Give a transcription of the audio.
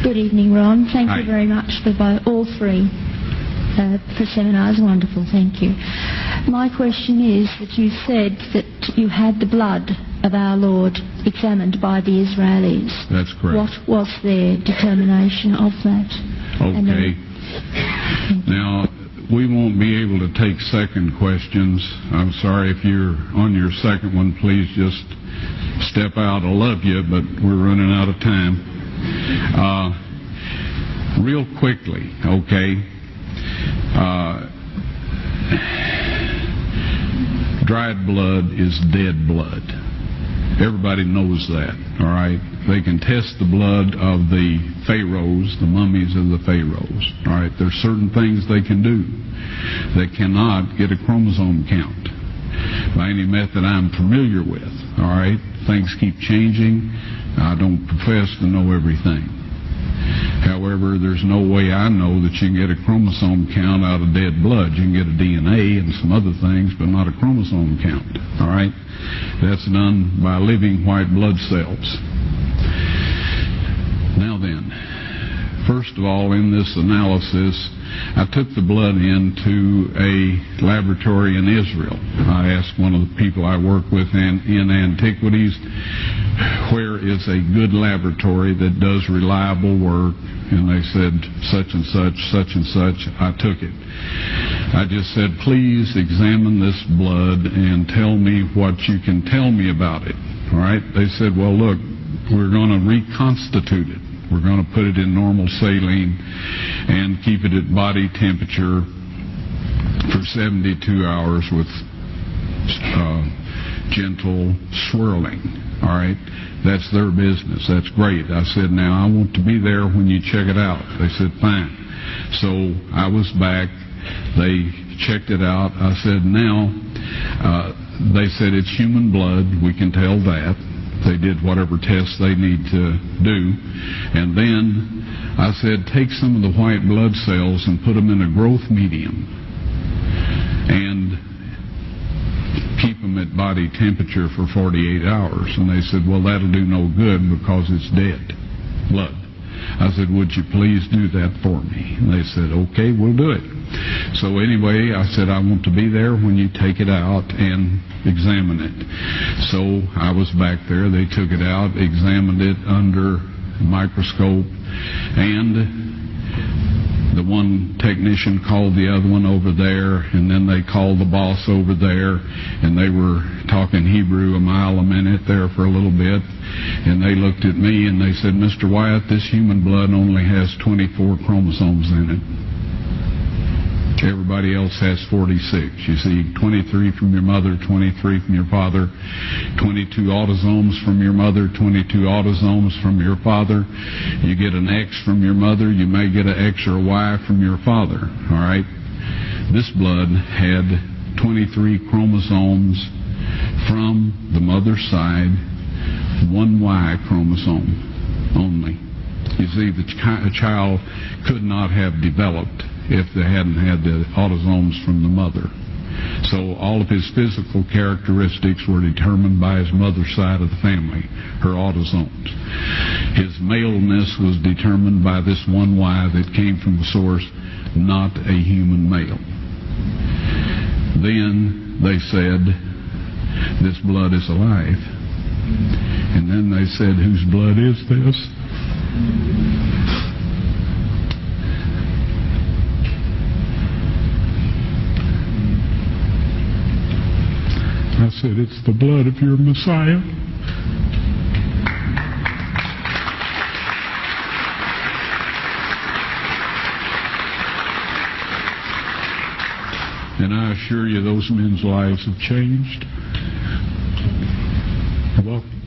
Good evening, Ron. Thank Hi. you very much for all three for seminars. Wonderful, thank you. My question is that you said that you had the blood of our Lord examined by the Israelis. That's correct. What was their determination of that? Okay. Now, we won't be able to take second questions. I'm sorry if you're on your second one, please just step out. I love you, but we're running out of time. Real quickly, okay. Dried blood is dead blood. Everybody knows that, all right? They can test the blood of the pharaohs, the mummies of the pharaohs, all right? There's certain things they can do. They cannot get a chromosome count by any method I'm familiar with, all right? Things keep changing. I don't profess to know everything. However, there's no way I know that you can get a chromosome count out of dead blood. You can get a DNA and some other things, but not a chromosome count, all right? That's done by living white blood cells. Now then, first of all, in this analysis, I took the blood into a laboratory in Israel. I asked one of the people I work with in antiquities, where is a good laboratory that does reliable work? And they said, such and such, such and such. I took it. I just said, please examine this blood and tell me what you can tell me about it. All right? They said, well, look, we're going to reconstitute it. We're going to put it in normal saline and keep it at body temperature for 72 hours with gentle swirling. All right? That's their business. That's great. I said, now I want to be there when you check it out. They said, fine. So I was back. They checked it out. I said, now, they said it's human blood. We can tell that. They did whatever tests they need to do. And then I said, take some of the white blood cells and put them in a growth medium and keep them at body temperature for 48 hours. And they said, well, that'll do no good because it's dead blood. I said, would you please do that for me? And they said, okay, we'll do it. So anyway, I said, I want to be there when you take it out and examine it. So I was back there. They took it out, examined it under a microscope, and the one technician called the other one over there, and then they called the boss over there, and they were talking Hebrew a mile a minute there for a little bit, and they looked at me and they said, Mr. Wyatt, this human blood only has 24 chromosomes in it. Everybody else has 46. You see, 23 from your mother, 23 from your father, 22 autosomes from your mother, 22 autosomes from your father. You get an X from your mother, you may get an X or a Y from your father, all right? This blood had 23 chromosomes from the mother's side, one Y chromosome only. You see, the child could not have developed if they hadn't had the autosomes from the mother. So all of his physical characteristics were determined by his mother's side of the family, her autosomes. His maleness was determined by this one Y that came from the source, not a human male. Then they said, this blood is alive. And then they said, whose blood is this? I said, it's the blood of your Messiah. And I assure you, those men's lives have changed. You're welcome.